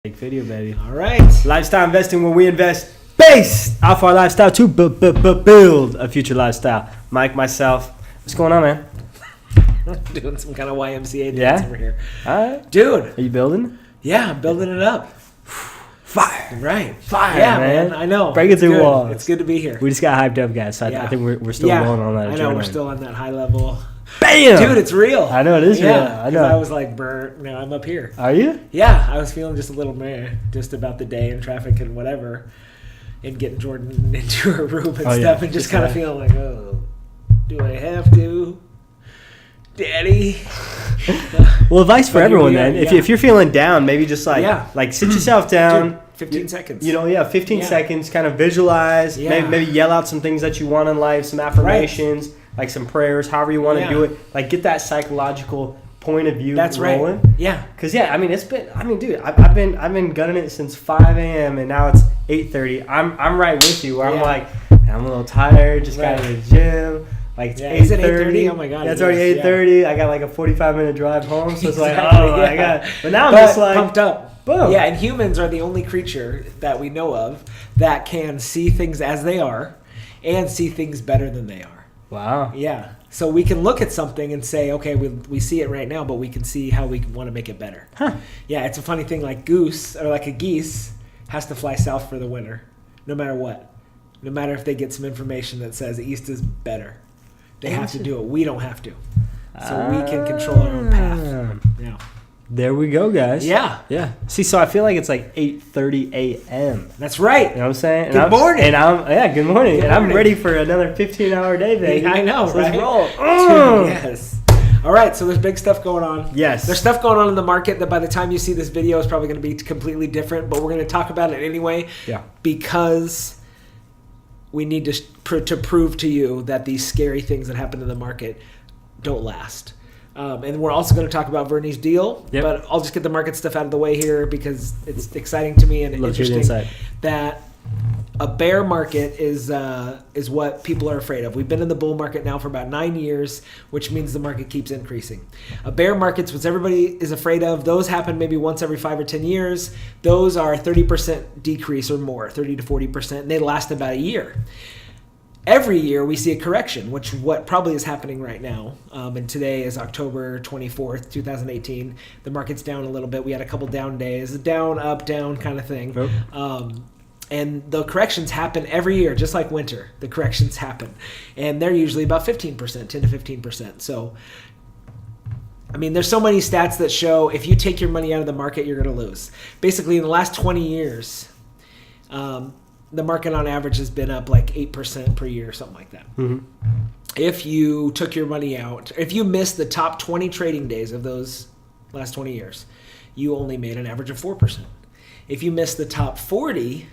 Take video, baby. All right. Lifestyle investing, where we invest based off our lifestyle to build a future lifestyle. Mike, myself. What's going on, man? Doing some kind of YMCA dance over here. All right. Dude. Are you building? Yeah, I'm building it up. Fire. Right. Fire, yeah, man. I know. Breaking through walls. It's good to be here. We just got hyped up, guys. So I think we're still rolling on that. I know. We're still on that high level. Bam! Dude, it's real. I know it is real. I know. I was like, burnt. No, I'm up here. Are you? Yeah, I was feeling just a little meh, just about the day and traffic and whatever, and getting Jordan into her room and stuff, and just kind of feeling like, oh, do I have to, Daddy? Well, advice for everyone then. If you're feeling down, maybe just like sit yourself down. Dude, 15 seconds. 15 seconds. Kind of visualize. Yeah. Maybe yell out some things that you want in life, some affirmations. Right. Like some prayers, however you want to do it. Like get that psychological point of view rolling. Right. Yeah. Because dude, I've been gunning it since 5 a.m. and now it's 8:30. I'm right with you. Where I'm like, I'm a little tired. Just got to the gym. Like it's 8:30. Is it 8:30? Oh my god. It's already 8:30. I got like a 45-minute drive home, so it's like, oh my god. But now I'm just like pumped up. Boom. Yeah, and humans are the only creature that we know of that can see things as they are and see things better than they are. Wow. Yeah. So we can look at something and say, okay, we see it right now, but we can see how we want to make it better. Huh. Yeah, it's a funny thing. Like a geese has to fly south for the winter, no matter what. No matter if they get some information that says east is better. They have to do it. We don't have to. So we can control our own path. Yeah. There we go, guys. Yeah. Yeah. See, so I feel like it's like 8:30 a.m. That's right. You know what I'm saying? Good morning. Good morning. And I'm ready for another 15-hour day, baby. I know, so right? Let's roll. Dude, yes. All right, so there's big stuff going on. Yes. There's stuff going on in the market that by the time you see this video is probably going to be completely different, but we're going to talk about it anyway. Yeah. Because we need to prove to you that these scary things that happen in the market don't last. And we're also going to talk about Vernie's deal, but I'll just get the market stuff out of the way here because it's exciting to me and interesting that a bear market is what people are afraid of. We've been in the bull market now for about 9 years, which means the market keeps increasing. A bear market's what everybody is afraid of. Those happen maybe once every 5 or 10 years. Those are 30% decrease or more, 30 to 40%, and they last about a year. Every year we see a correction, which what probably is happening right now. And today is October 24th, 2018. The market's down a little bit. We had a couple down days, down, up, down kind of thing. Yep. And the corrections happen every year, just like winter. The corrections happen. And they're usually about 15%, 10 to 15%. So, I mean, there's so many stats that show if you take your money out of the market, you're going to lose. Basically, in the last 20 years, the market on average has been up like 8% per year, something like that. Mm-hmm. If you took your money out, if you missed the top 20 trading days of those last 20 years, you only made an average of 4%. If you missed the top 40,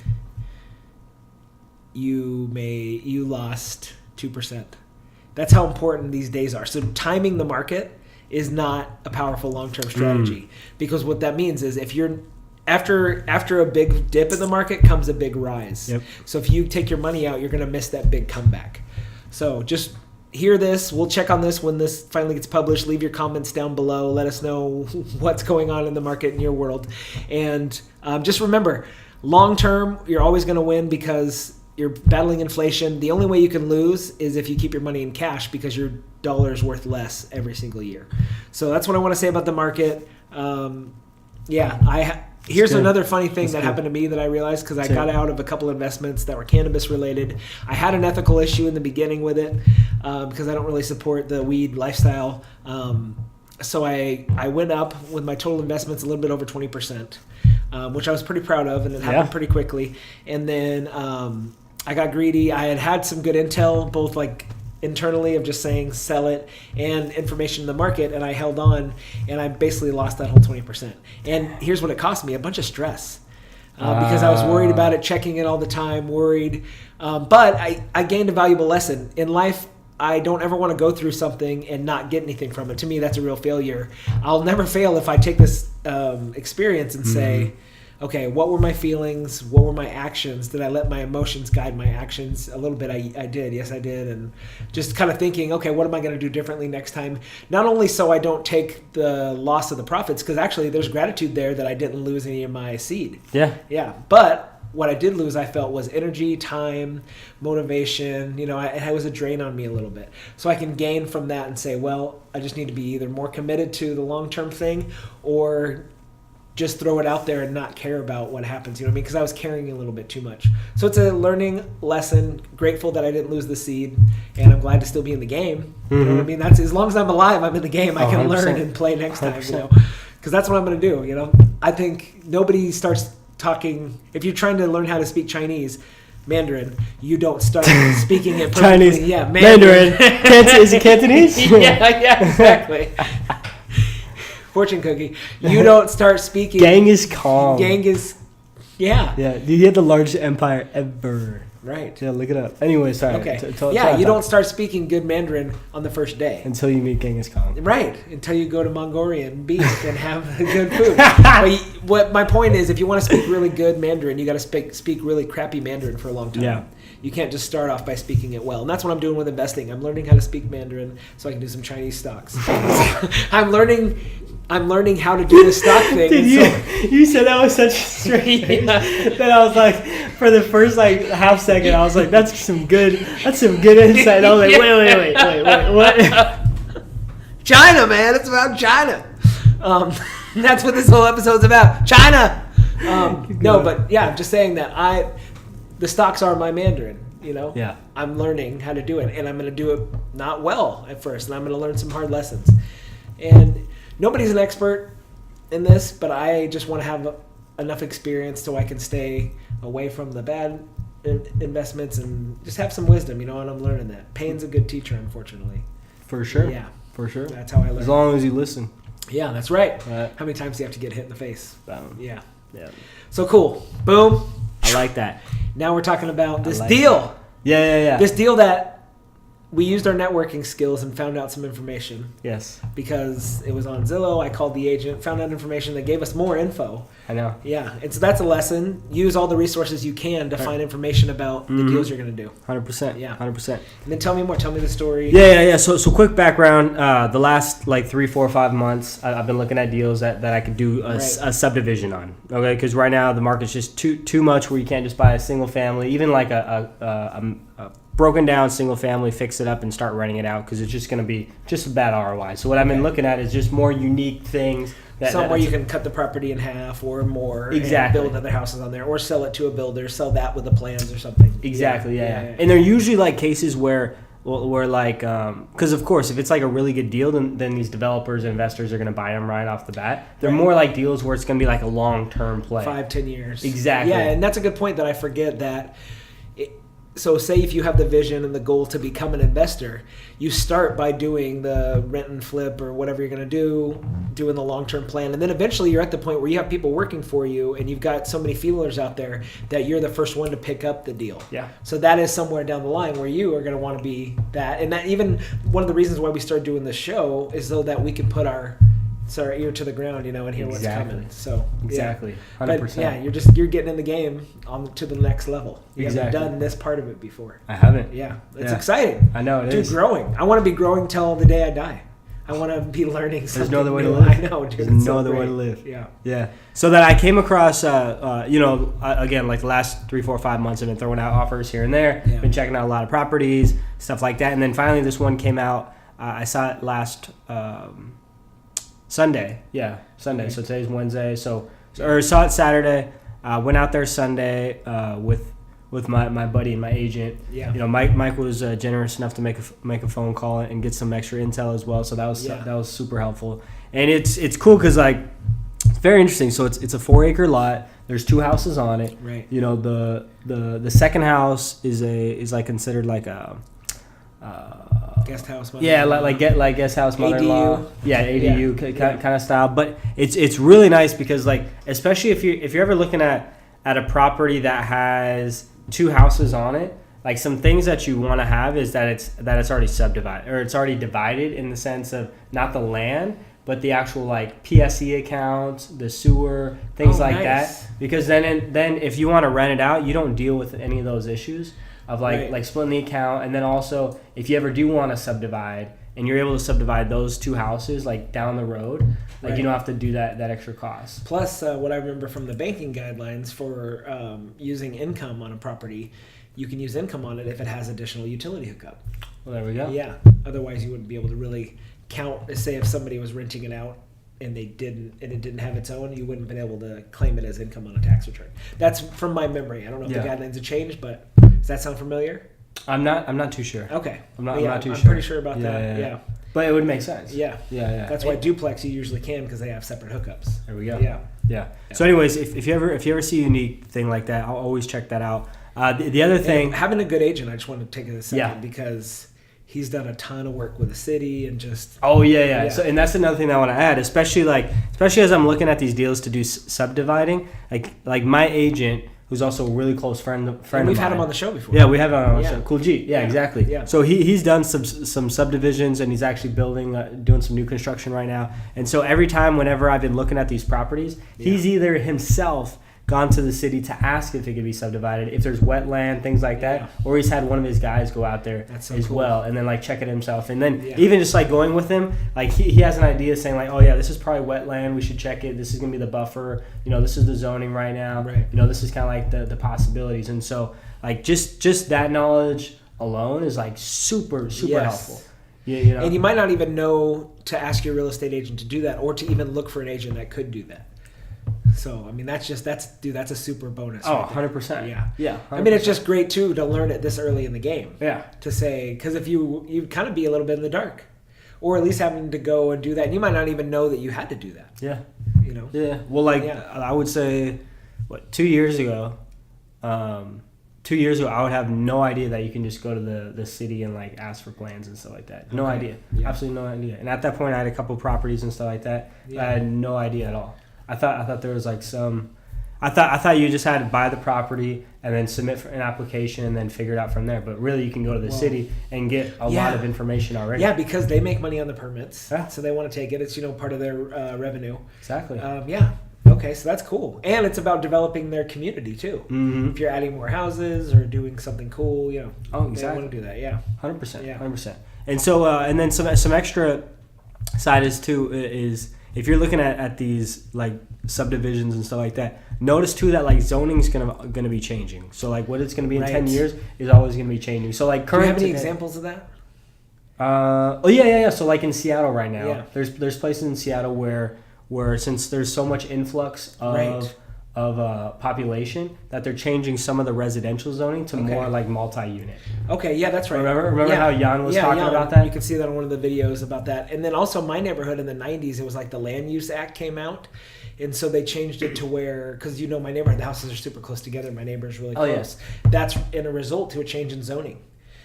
you lost 2%. That's how important these days are. So timing the market is not a powerful long-term strategy because what that means is if you're after a big dip in the market comes a big rise. Yep. So if you take your money out, you're going to miss that big comeback. So just hear this. We'll check on this when this finally gets published. Leave your comments down below. Let us know what's going on in the market in your world. And just remember, long term, you're always going to win because you're battling inflation. The only way you can lose is if you keep your money in cash because your dollar is worth less every single year. So that's what I want to say about the market. Here's another funny thing that happened to me that I realized because I got out of a couple investments that were cannabis related. I had an ethical issue in the beginning with it because I don't really support the weed lifestyle. So I went up with my total investments a little bit over 20%, which I was pretty proud of, and it happened pretty quickly. And then I got greedy. I had some good intel, both like internally of just saying sell it and information in the market, and I held on, and I basically lost that whole 20%. And here's what it cost me: a bunch of stress because I was worried about it, checking it all the time, worried. But I gained a valuable lesson in life. I don't ever want to go through something and not get anything from it. To me, that's a real failure. I'll never fail if I take this experience and say, okay, what were my feelings? What were my actions? Did I let my emotions guide my actions? A little bit I did. Yes, I did. And just kind of thinking, okay, what am I going to do differently next time? Not only so I don't take the loss of the profits, because actually there's gratitude there that I didn't lose any of my seed. Yeah. Yeah. But what I did lose, I felt, was energy, time, motivation. It was a drain on me a little bit. So I can gain from that and say, well, I just need to be either more committed to the long-term thing or just throw it out there and not care about what happens, because I was caring a little bit too much. So it's a learning lesson. Grateful that I didn't lose the seed, and I'm glad to still be in the game. You know what I mean? That's, as long as I'm alive, I'm in the game. I can 100%. learn and play next time, because that's what I'm going to do. I think nobody starts talking, if you're trying to learn how to speak Chinese, Mandarin, you don't start speaking it perfectly. Chinese, yeah, Mandarin. Is it Cantonese? yeah, exactly. Fortune cookie. You don't start speaking. Genghis Khan. Yeah. Yeah, he had the largest empire ever. Right. Yeah, look it up. Anyway, sorry. Okay. You don't start speaking good Mandarin on the first day. Until you meet Genghis Khan. Right. Until you go to Mongolian beef and have good food. What my point is, if you want to speak really good Mandarin, you got to speak really crappy Mandarin for a long time. Yeah. You can't just start off by speaking it well. And that's what I'm doing with investing. I'm learning how to speak Mandarin so I can do some Chinese stocks. I'm learning how to do the stock thing. Dude, you said that was such a strange that I was like, for the first half second, I was like, that's some good insight. I was like, wait, what? China, man, it's about China. That's what this whole episode's about. China. No, but yeah, I'm just saying that the stocks are my Mandarin. Yeah. I'm learning how to do it, and I'm going to do it not well at first, and I'm going to learn some hard lessons. And nobody's an expert in this, but I just want to have enough experience so I can stay away from the bad investments and just have some wisdom, and I'm learning that. Pain's a good teacher, unfortunately. For sure. Yeah. For sure. That's how I learn. As long as you listen. Yeah, that's right. How many times do you have to get hit in the face? Yeah. So cool. Boom. I like that. Now we're talking about this deal. Yeah. This deal that we used our networking skills and found out some information. Yes. Because it was on Zillow. I called the agent, found out information that gave us more info. I know. Yeah. And so that's a lesson. Use all the resources you can to find information about the deals you're going to do. 100%. Yeah. 100%. And then tell me more. Tell me the story. Yeah. So quick background. The last 3, 4, 5 months, I've been looking at deals that I could do a subdivision on. Okay. Because right now the market's just too much where you can't just buy a single family, even like a broken down single family, fix it up and start renting it out, because it's just going to be just a bad ROI. So what I've been looking at is just more unique things. Somewhere you can cut the property in half or more. Exactly. And build other houses on there, or sell it to a builder, sell that with the plans or something. Exactly, yeah. And they're usually cases where because of course, if it's a really good deal, then these developers and investors are going to buy them right off the bat. They're more like deals where it's going to be a long-term play. 5-10 years. Exactly. Yeah, and that's a good point that I forget that. So say if you have the vision and the goal to become an investor, you start by doing the rent and flip or whatever you're going to do, doing the long-term plan. And then eventually you're at the point where you have people working for you and you've got so many feelers out there that you're the first one to pick up the deal. Yeah. So that is somewhere down the line where you are going to want to be that. And that even one of the reasons why we started doing this show is so that we can put our ear to the ground, and hear what's coming. So exactly, 100%. But you're getting in the game to the next level. You haven't done this part of it before. I haven't. Yeah, it's exciting. I know it is. Growing. I want to be growing till the day I die. I want to be learning something. There's no other way new. to live. I know, dude. There's no other way to live. Yeah. So that I came across, again, the last 3, 4, 5 months, I've been throwing out offers here and there. Yeah. Been checking out a lot of properties, stuff like that, and then finally this one came out. I saw it last Sunday. Yeah, Sunday. Okay. So today's Wednesday. Or saw it Saturday. Went out there Sunday with my buddy and my agent. Yeah. Mike was generous enough to make a phone call and get some extra intel as well. So that was super helpful. And it's cool because it's very interesting. So it's a 4-acre lot. There's 2 houses on it. Right. The second house is considered a guest house. Yeah, like guest house, mother-in-law. ADU. Yeah, ADU kind of style. But it's really nice because especially if you're ever looking at a property that has 2 houses on it, some things that you want to have is that it's already subdivided, or it's already divided in the sense of not the land, but the actual like PSE account, the sewer, things like nice. that. Because then if you want to rent it out, you don't deal with any of those issues of like splitting the account. And then also, if you ever do want to subdivide, and you're able to subdivide those two houses like down the road, like you don't have to do that extra cost. Plus, what I remember from the banking guidelines for using income on a property, you can use income on it if it has additional utility hookup. Well, there we go. Yeah. Otherwise, you wouldn't be able to really count. Say if somebody was renting it out and it didn't have its own, you wouldn't have been able to claim it as income on a tax return. That's from my memory. I don't know if the guidelines have changed, but does that sound familiar? I'm not too sure. Okay. I'm not too sure. I'm pretty sure about that. Yeah. But it would make sense. Yeah. Yeah. That's why duplex you usually can, because they have separate hookups. There we go. Yeah. So anyways, if you ever see a unique thing like that, I'll always check that out. The other thing, and having a good agent, I just want to take a second because he's done a ton of work with the city and just. Oh yeah. So and that's another thing that I want to add, especially as I'm looking at these deals to do subdividing, like my agent, who's also a really close friend of mine. We've had him on the show before. Yeah, we have him on the show. Cool G. Yeah, exactly. Yeah. So he's done some subdivisions, and he's actually doing some new construction right now. And so every time, whenever I've been looking at these properties, he's either himself gone to the city to ask if it could be subdivided, if there's wetland, things like that, or he's had one of his guys go out there well, and then like check it himself, and then even just like going with him, like he has an idea saying like, oh yeah, this is probably wetland, we should check it, this is gonna be the buffer, this is the zoning right now, this is kind of like the possibilities. And so like just that knowledge alone is like super helpful. And you might not even know to ask your real estate agent to do that, or to even look for an agent that could do that. So, I mean, that's a super bonus. Oh, 100%. Yeah. 100%. I mean, it's just great, too, to learn it this early in the game. Yeah. To say, because if you'd kind of be a little bit in the dark. Or at least having to go and do that. And you might not even know that you had to do that. Yeah. Yeah. Well, I would say, 2 years ago, I would have no idea that you can just go to the city and like ask for plans and stuff like that. No idea. Yeah. Absolutely no idea. And at that point, I had a couple properties and stuff like that. Yeah. I had no idea at all. I thought there was like I thought you just had to buy the property and then submit for an application and then figure it out from there. But really, you can go to the city and get a lot of information already. Yeah, because they make money on the permits, so they want to take it. It's part of their revenue. Exactly. Okay, so that's cool, and it's about developing their community too. Mm-hmm. If you're adding more houses or doing something cool, Oh, exactly. They want to do that. Yeah. 100%. Yeah. 100%. And so, and then some extra side is. If you're looking at these like subdivisions and stuff like that, notice too that like zoning's gonna be changing. So like what it's gonna be in 10 years is always gonna be changing. So like current. Do you have any examples of that? Yeah. So like in Seattle right now, there's places in Seattle where since there's so much influx of population that they're changing some of the residential zoning to more like multi-unit. Okay, yeah, that's right. Remember how Jan was talking about that? You can see that on one of the videos about that. And then also my neighborhood in the 90s, it was like the Land Use Act came out. And so they changed it to where, because my neighborhood, the houses are super close together. My neighbor's really close. Yeah. That's in a result to a change in zoning.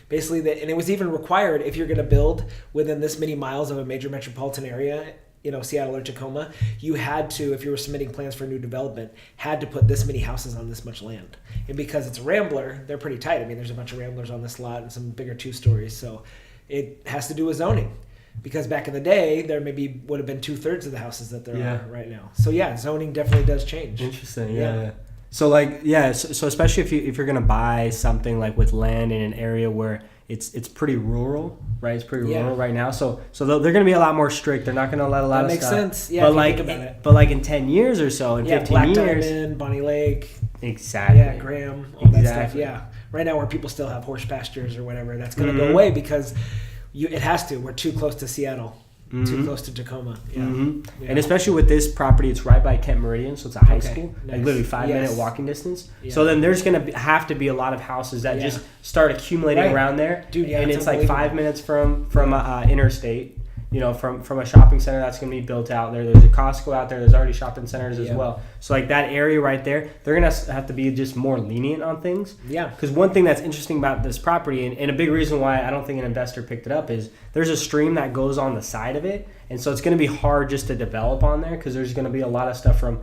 Basically, and it was even required if you're going to build within this many miles of a major metropolitan area, Seattle or Tacoma, you had to, if you were submitting plans for a new development, had to put this many houses on this much land. And because it's a rambler, they're pretty tight. I mean, there's a bunch of ramblers on this lot and some bigger 2-stories. So it has to do with zoning. Because back in the day, there maybe would have been 2/3 of the houses that there are right now. So yeah, zoning definitely does change. Interesting. Yeah. So so especially if you're gonna buy something like with land in an area where it's pretty rural, right? It's pretty rural right now. So they're going to be a lot more strict. They're not going to let a lot of stuff. That makes sense. Yeah, but think about it. But like in 10 years or so, in 15 Black years, Diamond, Bonnie Lake, exactly. Graham, all that stuff. Yeah, right now where people still have horse pastures or whatever, that's going to go away because it has to. We're too close to Seattle. Too close to Tacoma. Yeah. Yeah. And especially with this property, it's right by Kent Meridian, so it's a high school, like literally 5-minute walking distance. Yeah. So then there's going to have to be a lot of houses that just start accumulating around there. Dude, and it's like 5 minutes from interstate. From a shopping center that's going to be built out there. There's a Costco out there. There's already shopping centers as well. So like that area right there, they're going to have to be just more lenient on things. Yeah. Because one thing that's interesting about this property, and a big reason why I don't think an investor picked it up, is there's a stream that goes on the side of it. And so it's going to be hard just to develop on there because there's going to be a lot of stuff from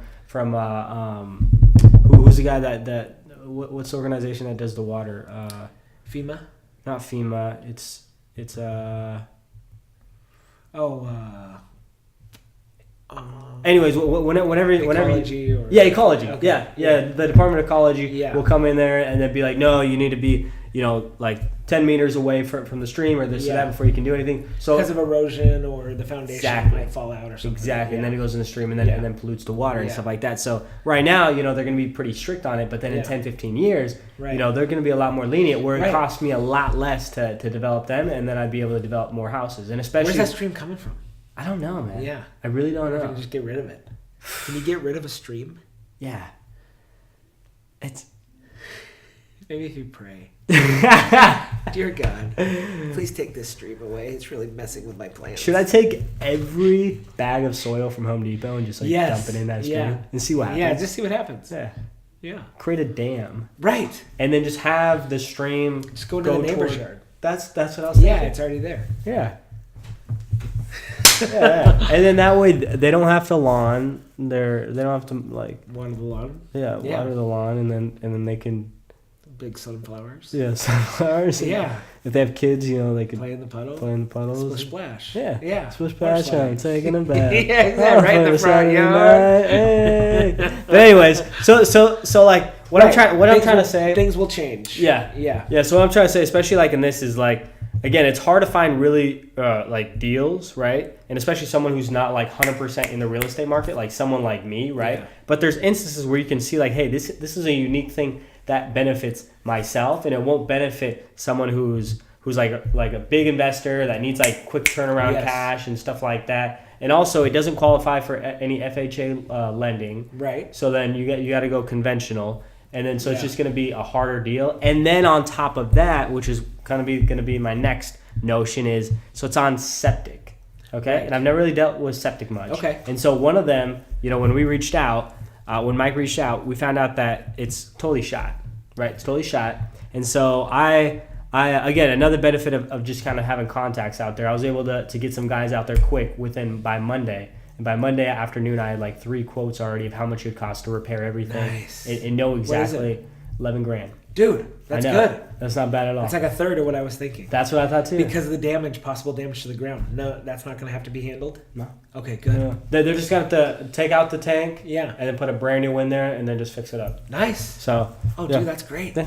who's the guy that what's the organization that does the water? FEMA? Not FEMA. It's Anyways, whenever Ecology or... yeah, ecology. Okay. Yeah. The Department of Ecology will come in there and they'd be like, no, you need to be, like 10 meters away from the stream or this or that before you can do anything. So because of erosion or the foundation might fall out or something. Exactly, and then it goes in the stream and then pollutes the water and stuff like that. So right now, they're going to be pretty strict on it, but then in 10, 15 years, they're going to be a lot more lenient where it costs me a lot less to develop them, and then I'd be able to develop more houses. And especially, where's that stream coming from? I don't know, man. Yeah. I really don't know. You can just get rid of it. Can you get rid of a stream? Yeah. It's... Maybe if you pray. Dear God, please take this stream away. It's really messing with my plans. Should I take every bag of soil from Home Depot and just dump it in that stream and see what happens? Yeah, just see what happens. Yeah. Create a dam. Right. And then just have the stream just go to the neighbor's yard. That's what I was thinking. Yeah, it's already there. Yeah. And then that way they don't have to lawn. They don't have to water the lawn. Water the lawn, and then they can big sunflowers. Yeah, sunflowers. Yeah. If they have kids, they could play in the puddle. Play in the puddles. Splish splash. Yeah. Splish splash. I'm taking a bath. Yeah, exactly. Right in the front yard. Hey. But anyways, so like what I'm trying to say. Things will change. Yeah. So what I'm trying to say, especially in this, is again, it's hard to find really deals, right? And especially someone who's not 100% in the real estate market, like someone like me, right? Yeah. But there's instances where you can see hey, this is a unique thing that benefits myself, and it won't benefit someone who's like a big investor that needs quick turnaround cash and stuff like that. And also, it doesn't qualify for any FHA lending, right? So then you got to go conventional. And then it's just going to be a harder deal. And then on top of that, which is going to be my next notion is, so it's on septic, okay? Right. And I've never really dealt with septic much. Okay. And so one of them, when we reached out, when Mike reached out, we found out that it's totally shot, right? It's totally shot. And so I again, another benefit of just kind of having contacts out there, I was able to get some guys out there quick by Monday. And by Monday afternoon, I had 3 quotes already of how much it costs to repair everything. Nice. And know exactly $11,000. Dude, that's good. That's not bad at all. It's a third of what I was thinking. That's what I thought too. Because of the possible damage to the ground. No, that's not going to have to be handled? No. Okay, good. Yeah. They're just going to have to take out the tank. Yeah. And then put a brand new in there and then just fix it up. Nice. So. Dude, that's great.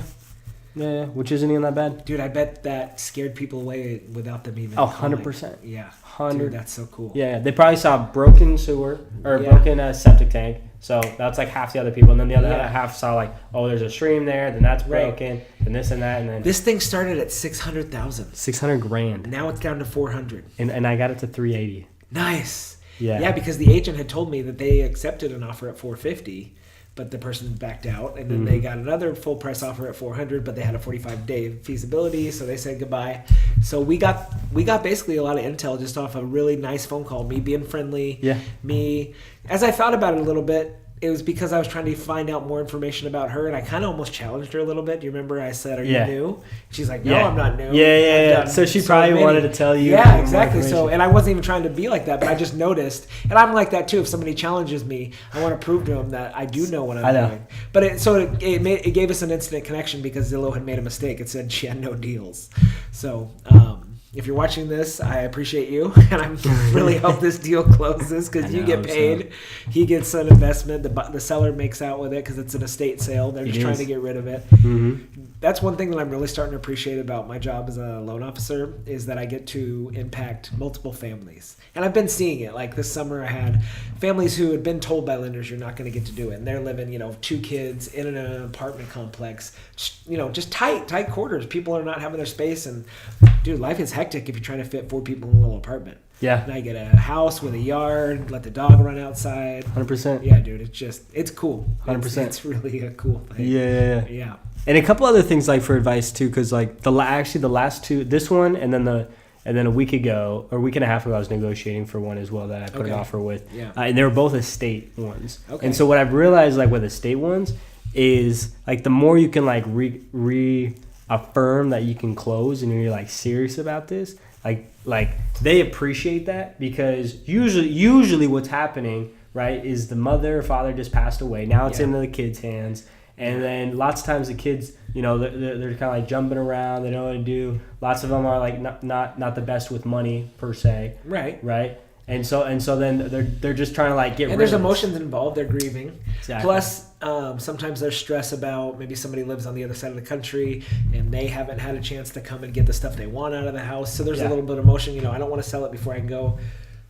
Yeah, which isn't even that bad. Dude, I bet that scared people away without them even. 100%. Yeah. 100. Dude, that's so cool. Yeah, they probably saw broken sewer or broken septic tank. So that's half the other people. And then the other half saw there's a stream there, then that's broken, and this and that. And then this thing started at $600,000. $600,000. Now it's down to $400. And I got it to $380. Nice. Yeah. Yeah, because the agent had told me that they accepted an offer at $450. But the person backed out, and then they got another full price offer at $400, but they had a 45-day feasibility, so they said goodbye. So we got basically a lot of intel just off a really nice phone call. Me being friendly. Yeah. Me, as I thought about it a little bit, it was because I was trying to find out more information about her, and I kind of almost challenged her a little bit. Do you remember I said, "Are you new?" She's like, "No, I'm not new." Yeah. So she probably wanted to tell you. Yeah, exactly. So, and I wasn't even trying to be like that, but I just noticed, and I'm like that too. If somebody challenges me, I want to prove to them that I do know what I'm doing. But it gave us an instant connection because Zillow had made a mistake. It said she had no deals. So. If you're watching this, I appreciate you, and I really hope this deal closes because you get paid. So. He gets an investment. The seller makes out with it because it's an estate sale. They're just trying to get rid of it. Mm-hmm. That's one thing that I'm really starting to appreciate about my job as a loan officer is that I get to impact multiple families. And I've been seeing it. Like this summer I had families who had been told by lenders you're not going to get to do it. And they're living, 2 kids in an apartment complex, just tight quarters. People are not having their space. And dude, life is hectic if you're trying to fit 4 people in a little apartment. Yeah. And I get a house with a yard, let the dog run outside. 100%. Yeah, dude, it's cool. 100%. It's really a cool thing. Yeah. And a couple other things for advice too, because the last 2, this one and then a week ago or a week and a half ago, I was negotiating for one as well that I put an offer with. Yeah. And they were both estate ones. Okay. And so what I've realized with estate ones is the more you can reaffirm that you can close and you're serious about this, they appreciate that because usually what's happening, right, is the mother or father just passed away. Now it's into the kids' hands. And then lots of times the kids, they're kind of jumping around. They don't know what to do. Lots of them are not the best with money per se. Right. Right. And so then they're just trying to like get rid of it. And there's emotions involved. They're grieving. Exactly. Plus, sometimes there's stress about maybe somebody lives on the other side of the country and they haven't had a chance to come and get the stuff they want out of the house. So there's a little bit of emotion. I don't want to sell it before I can go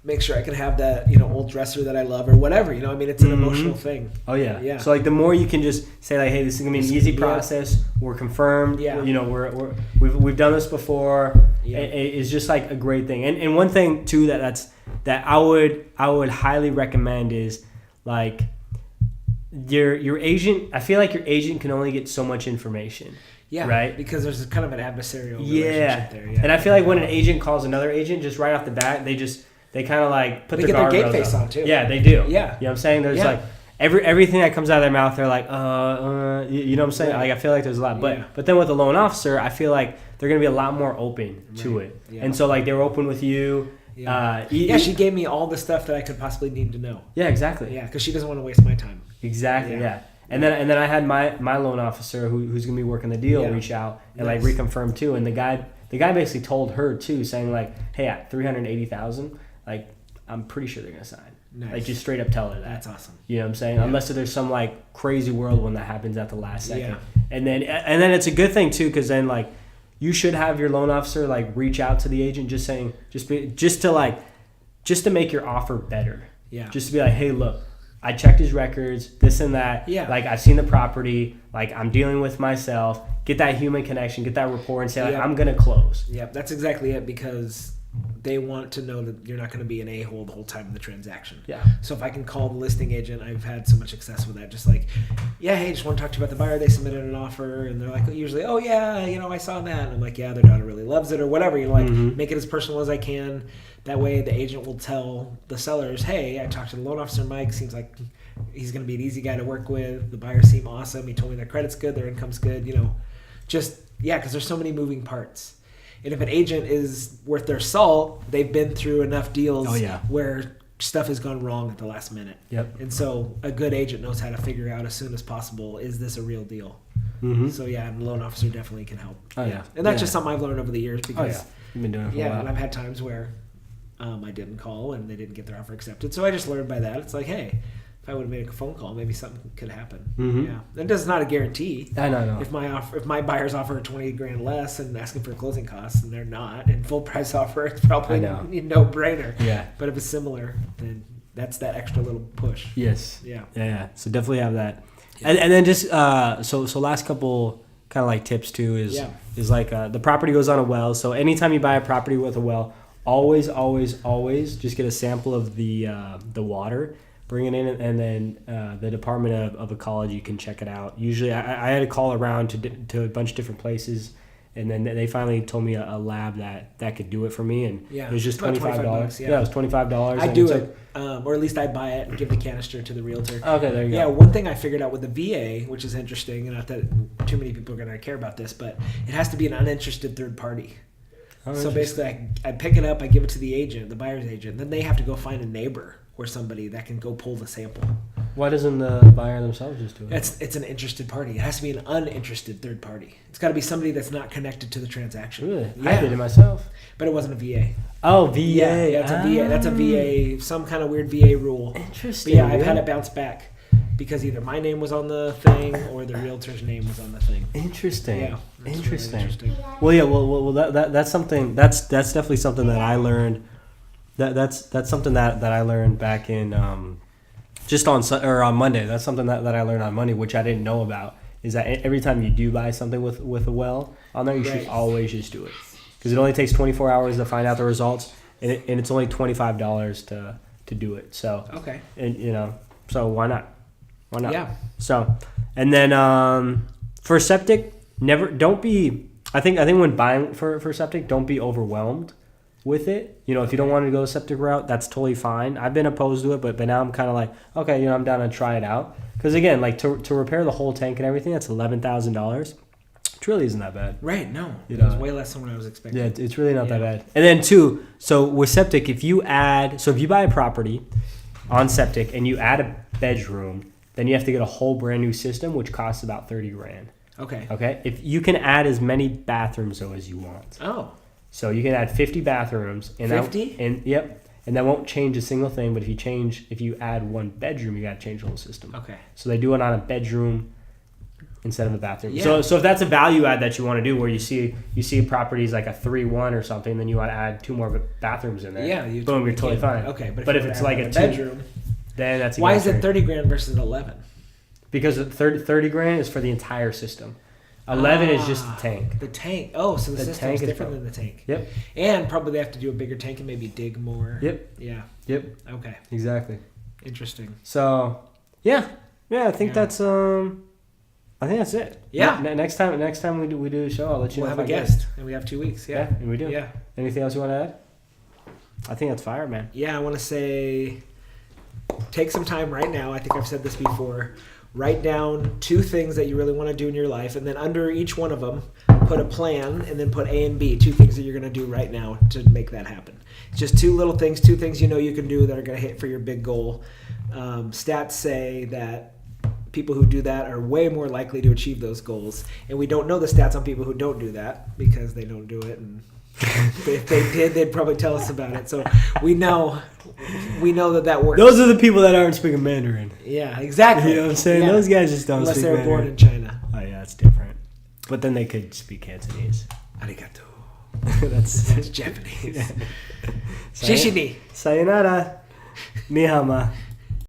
make sure I can have that, old dresser that I love or whatever. I mean, it's an emotional thing. Oh, yeah. Yeah. So, like, the more you can just say, like, hey, this is going to be an easy process. We're confirmed. Yeah. We've done this before. Yeah. It's just, like, a great thing. And one thing, too, that I would highly recommend is, like, your agent. I feel like your agent can only get so much information. Yeah, right. Because there's kind of an adversarial relationship there. Yeah, and I feel like when an agent calls another agent, just right off the bat, they kind of like put their game face on too. Yeah, they do. Yeah, you know what I'm saying? There's like everything that comes out of their mouth, they're like, you know what I'm saying? Right. Like I feel like there's a lot, but then with a loan officer, I feel like they're gonna be a lot more open to it, and so like they were open with you. Yeah. She gave me all the stuff that I could possibly need to know. Yeah, exactly. Yeah, because she doesn't want to waste my time. Exactly. Yeah. And then I had my loan officer who's gonna be working the deal reach out and like reconfirm too. And the guy basically told her too, saying like, hey, at $380,000, like I'm pretty sure they're gonna sign. Nice. Like just straight up tell her that. That's awesome. You know what I'm saying? Yeah. Unless there's some like crazy whirlwind that happens at the last second. Yeah. And then it's a good thing too, because then like you should have your loan officer like reach out to the agent, just to make your offer better. Yeah. Just to be like, hey, look, I checked his records, this and that. Yeah. Like, I've seen the property. Like, I'm dealing with myself. Get that human connection. Get that rapport and say, like, I'm going to close. Yep, that's exactly it, because they want to know that you're not going to be an a-hole the whole time in the transaction. Yeah. So if I can call the listing agent, I've had so much success with that. Just like, hey, just want to talk to you about the buyer. They submitted an offer, and they're like, usually, I saw that. And I'm like, yeah, their daughter really loves it or whatever. Make it as personal as I can. That way the agent will tell the sellers, hey, I talked to the loan officer, Mike. Seems like he's going to be an easy guy to work with. The buyers seem awesome. He told me their credit's good, their income's good. Because there's so many moving parts. And if an agent is worth their salt, they've been through enough deals where stuff has gone wrong at the last minute. Yep. And so a good agent knows how to figure out as soon as possible, is this a real deal? Mm-hmm. So, and the loan officer definitely can help. Oh, yeah. And that's just something I've learned over the years because... You've been doing it for a while. And I've had times where I didn't call and they didn't get their offer accepted. So I just learned by that. It's like, hey, if I would have made a phone call, maybe something could happen. Mm-hmm. Yeah, and that's not a guarantee. I know. If my buyers offer $20,000 less and asking for closing costs, and they're not, and full price offer, it's probably no brainer. Yeah. But if it's similar, then that's that extra little push. Yes. Yeah. So definitely have that, and then just so last couple kind of like tips too is like the property goes on a well. So anytime you buy a property with a well, always just get a sample of the water. Bring it in, and then the Department of Ecology can check it out. Usually, I had to call around to a bunch of different places, and then they finally told me a lab that could do it for me, and it was just $25. Yeah, it was $25. I do it, or at least I buy it and give the canister to the realtor. Okay, there you go. Yeah, one thing I figured out with the VA, which is interesting, and not that too many people are going to care about this, but it has to be an uninterested third party. Oh, so basically, I pick it up, I give it to the agent, the buyer's agent, then they have to go find a neighbor or somebody that can go pull the sample. Why doesn't the buyer themselves just do it? It's an interested party. It has to be an uninterested third party. It's got to be somebody that's not connected to the transaction. Really? Yeah. I did it myself. But it wasn't a VA. Oh, VA. Yeah, it's a VA. That's a VA, some kind of weird VA rule. Interesting. But I've had it bounce back because either my name was on the thing or the realtor's name was on the thing. Interesting. Yeah. Interesting. Really interesting. Well, yeah. Well, that's something. That's definitely something that I learned. That's something that I learned back in just on Monday. That's something that I learned on Monday, which I didn't know about. Is that every time you do buy something with a well on there, you should always just do it, because it only takes 24 hours to find out the results, and it's only $25 to do it. So and so why not? Yeah. So, and then for septic, don't be. I think when buying for septic, don't be overwhelmed with it. If you don't want to go the septic route, that's totally fine. I've been opposed to it, but now I'm kind of like, okay, I'm down to try it out. Because again, like to repair the whole tank and everything, that's $11,000. It really isn't that bad. Right? No, it was way less than what I was expecting. Yeah, it's really not that bad. And then too, so with septic, if you buy a property on septic and you add a bedroom, then you have to get a whole brand new system, which costs about $30,000. Okay. If you can add as many bathrooms though as you want. Oh. So you can add 50 bathrooms. 50? Yep. and that won't change a single thing. But if you add one bedroom, you got to change the whole system. Okay. So they do it on a bedroom instead of a bathroom. Yeah. So if that's a value add that you want to do, where you see properties like a 3-1 or something, then you want to add 2 more bathrooms in there. Yeah. Boom, you're totally fine. Okay, but if it's like a bedroom, then that's why is it 30 grand versus 11? Because 30 grand is for the entire system. 11 is just the tank. The tank. Oh, so the system is different than the tank. Yep. And probably they have to do a bigger tank and maybe dig more. Yep. Yeah. Yep. Okay. Exactly. Interesting. So, yeah, I think that's I think that's it. Yeah. Next time we do a show, I'll let you know. We'll have a guest, and we have 2 weeks. Yeah. And we do. Yeah. Anything else you want to add? I think that's fire, man. Yeah, I want to say, take some time right now. I think I've said this before. Write down 2 things that you really want to do in your life, and then under each one of them, put a plan, and then put A and B, 2 things that you're going to do right now to make that happen. It's just 2 little things, 2 things you know you can do that are going to hit for your big goal. Stats say that people who do that are way more likely to achieve those goals, and we don't know the stats on people who don't do that because they don't do it, and if they did, they'd probably tell us about it. So we know that works. Those are the people that aren't speaking Mandarin. Yeah, exactly. You know what I'm saying? Yeah. Those guys just don't Unless speak they were Mandarin. born in China. Oh yeah, it's different. But then they could speak Cantonese. Arigato. That's Japanese. Shishini. Sayonara. Mihama.